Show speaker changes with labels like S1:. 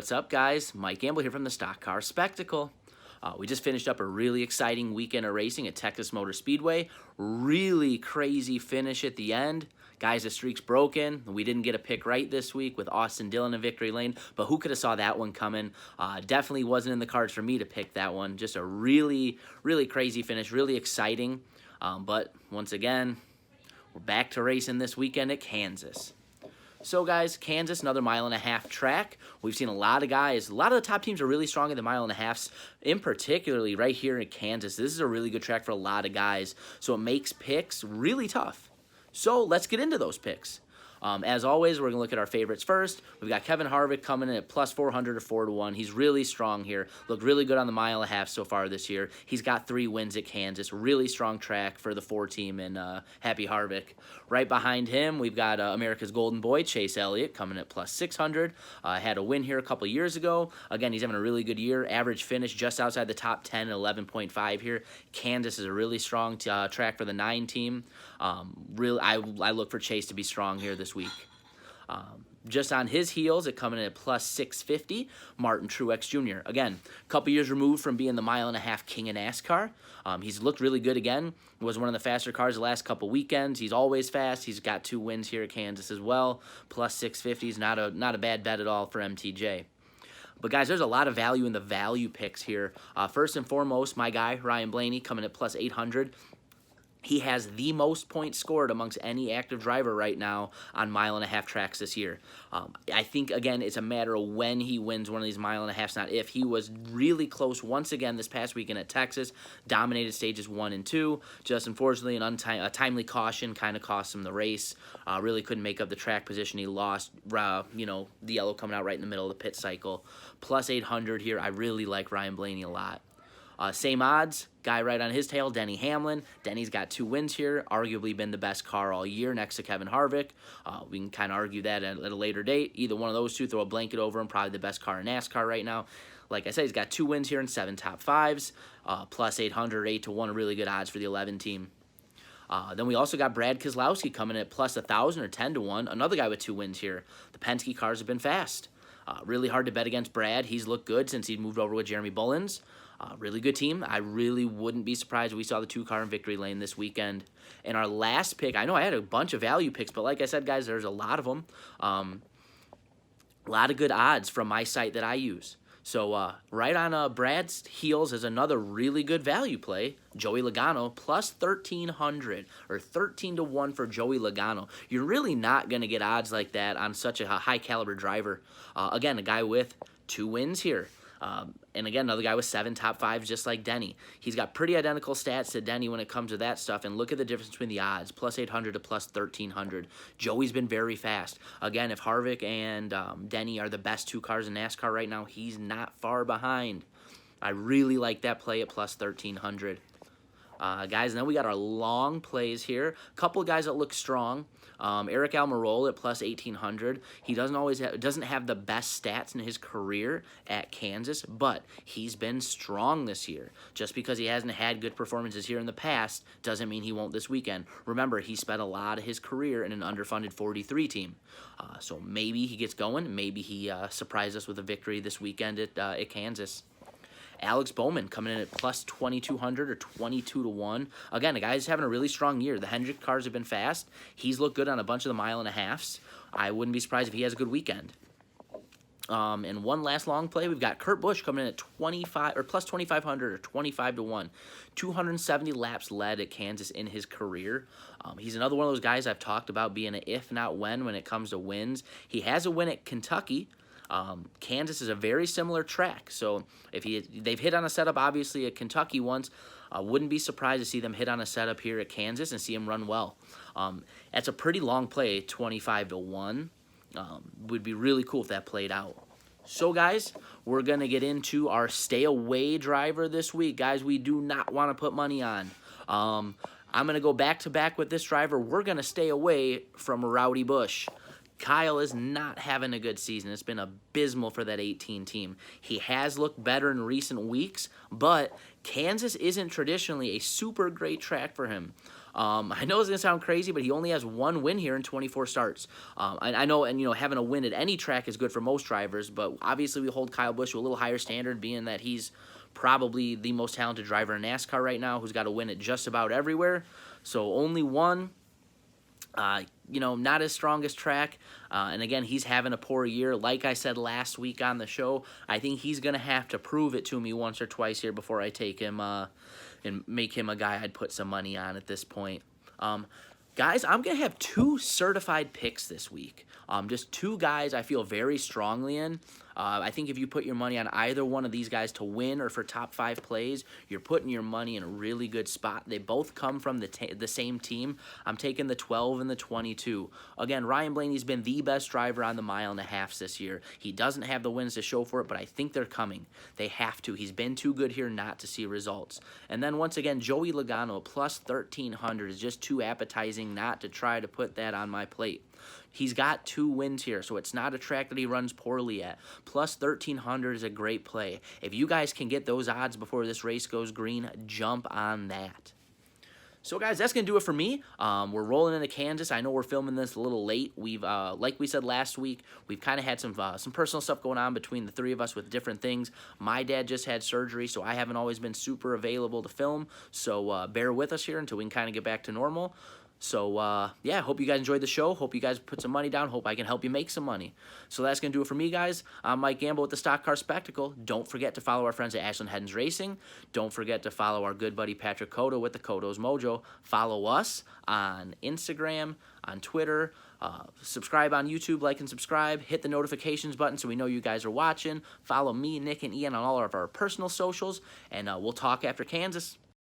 S1: What's up, guys? Mike Gamble here from the Stock Car Spectacle. We just finished up a really exciting weekend of racing at Texas Motor Speedway. Really crazy finish at the end. Guys, the streak's broken. We didn't get a pick right this week with Austin Dillon in victory lane, but who could have saw that one coming? Definitely wasn't in the cards for me to pick that one. Just a really, really crazy finish, really exciting. But once again, we're back to racing this weekend at Kansas. So, guys, Kansas, another mile-and-a-half track. We've seen a lot of guys. A lot of the top teams are really strong in the mile-and-a-halves, in particularly right here in Kansas. This is a really good track for a lot of guys, so it makes picks really tough. So, let's get into those picks. As always, we're going to look at our favorites first. We've got Kevin Harvick coming in at plus 400 or 4-1. He's really strong here. Looked really good on the mile-and-a-half so far this year. He's got 3 wins at Kansas. Really strong track for the 4 team and Happy Harvick. Right behind him, we've got America's Golden Boy, Chase Elliott, coming at plus 600. Had a win here a couple years ago. Again, he's having a really good year. Average finish just outside the top 10 at 11.5 here. Kansas is a really strong track for the 9 team. I look for Chase to be strong here this week. Just on his heels, it coming in at plus 650, Martin Truex Jr. Again, a couple years removed from being the mile-and-a-half king in NASCAR. He's looked really good again. Was one of the faster cars the last couple weekends. He's always fast. He's got 2 wins here at Kansas as well. Plus 650 is not a bad bet at all for MTJ. But, guys, there's a lot of value in the value picks here. First and foremost, my guy, Ryan Blaney, coming at plus 800. He has the most points scored amongst any active driver right now on mile-and-a-half tracks this year. I think, again, it's a matter of when he wins one of these mile-and-a-halves, not if. He was really close once again this past weekend at Texas, dominated stages 1 and 2. Just unfortunately, a timely caution kind of cost him the race. Really couldn't make up the track position. He lost, the yellow coming out right in the middle of the pit cycle. Plus 800 here. I really like Ryan Blaney a lot. Same odds, guy right on his tail, Denny Hamlin. Denny's got 2 wins here, arguably been the best car all year next to Kevin Harvick. We can kind of argue that at a later date. Either one of those two, throw a blanket over him, probably the best car in NASCAR right now. Like I said, he's got 2 wins here and 7 top 5s, plus 800, 8-1, really good odds for the 11 team. Then we also got Brad Keselowski coming in at plus 1,000 or 10-1, another guy with 2 wins here. The Penske cars have been fast. Really hard to bet against Brad. He's looked good since he moved over with Jeremy Bullins. Really good team. I really wouldn't be surprised if we saw the 2-car in victory lane this weekend. And our last pick, I know I had a bunch of value picks, but like I said, guys, there's a lot of them. A lot of good odds from my site that I use. So right on Brad's heels is another really good value play, Joey Logano, plus 1,300 or 13-1 for Joey Logano. You're really not going to get odds like that on such a high-caliber driver. Again, a guy with 2 wins here. And again, another guy with 7 top 5s just like Denny. He's got pretty identical stats to Denny when it comes to that stuff. And look at the difference between the odds, plus 800 to plus 1,300. Joey's been very fast. Again, if Harvick and Denny are the best 2 cars in NASCAR right now, he's not far behind. I really like that play at plus 1,300. Guys, and then we got our long plays here. A couple of guys that look strong. Eric Almirola at plus 1,800. He doesn't have the best stats in his career at Kansas, but he's been strong this year. Just because he hasn't had good performances here in the past doesn't mean he won't this weekend. Remember, he spent a lot of his career in an underfunded 43 team. So maybe he gets going. Maybe he surprises us with a victory this weekend at Kansas. Alex Bowman coming in at plus 2,200 or 22-1. Again, the guy's having a really strong year. The Hendrick cars have been fast. He's looked good on a bunch of the mile-and-a-halves. I wouldn't be surprised if he has a good weekend. And one last long play, we've got Kurt Busch coming in at plus 2,500 or 25-1. 270 laps led at Kansas in his career. He's another one of those guys I've talked about being an if not when it comes to wins. He has a win at Kentucky. Kansas is a very similar track, so if they've hit on a setup obviously at Kentucky once, wouldn't be surprised to see them hit on a setup here at Kansas and see him run well. That's a pretty long play, 25-1. Would be really cool if that played out. So, guys, we're going to get into our stay away driver this week. Guys, we do not want to put money on. I'm going to go back-to-back with this driver. We're going to stay away from Rowdy Busch. Kyle is not having a good season. It's been abysmal for that 18 team. He has looked better in recent weeks, but Kansas isn't traditionally a super great track for him. I know it's going to sound crazy, but he only has 1 win here in 24 starts. I know, and having a win at any track is good for most drivers, but obviously we hold Kyle Busch to a little higher standard, being that he's probably the most talented driver in NASCAR right now, who's got a win at just about everywhere. So only 1. Not his strongest track. And again, he's having a poor year. Like I said last week on the show, I think he's going to have to prove it to me once or twice here before I take him and make him a guy I'd put some money on at this point. Guys, I'm going to have 2 certified picks this week. Just 2 guys I feel very strongly in. I think if you put your money on either one of these guys to win or for top 5 plays, you're putting your money in a really good spot. They both come from the same team. I'm taking the 12 and the 22. Again, Ryan Blaney's been the best driver on the 1.5 miles this year. He doesn't have the wins to show for it, but I think they're coming. They have to. He's been too good here not to see results. And then once again, Joey Logano plus 1,300 is just too appetizing not to try to put that on my plate. He's got 2 wins here, so it's not a track that he runs poorly at. Plus 1,300 is a great play. If you guys can get those odds before this race goes green, jump on that. So, guys, that's going to do it for me. We're rolling into Kansas. I know we're filming this a little late. We've, like we said last week, we've kind of had some personal stuff going on between the 3 of us with different things. My dad just had surgery, so I haven't always been super available to film. So, bear with us here until we can kind of get back to normal. So, yeah, hope you guys enjoyed the show. Hope you guys put some money down. Hope I can help you make some money. So that's going to do it for me, guys. I'm Mike Gamble with the Stock Car Spectacle. Don't forget to follow our friends at Ashland Heddens Racing. Don't forget to follow our good buddy Patrick Cotto with the Cotto's Mojo. Follow us on Instagram, on Twitter. Subscribe on YouTube, like and subscribe. Hit the notifications button so we know you guys are watching. Follow me, Nick, and Ian on all of our personal socials. And we'll talk after Kansas.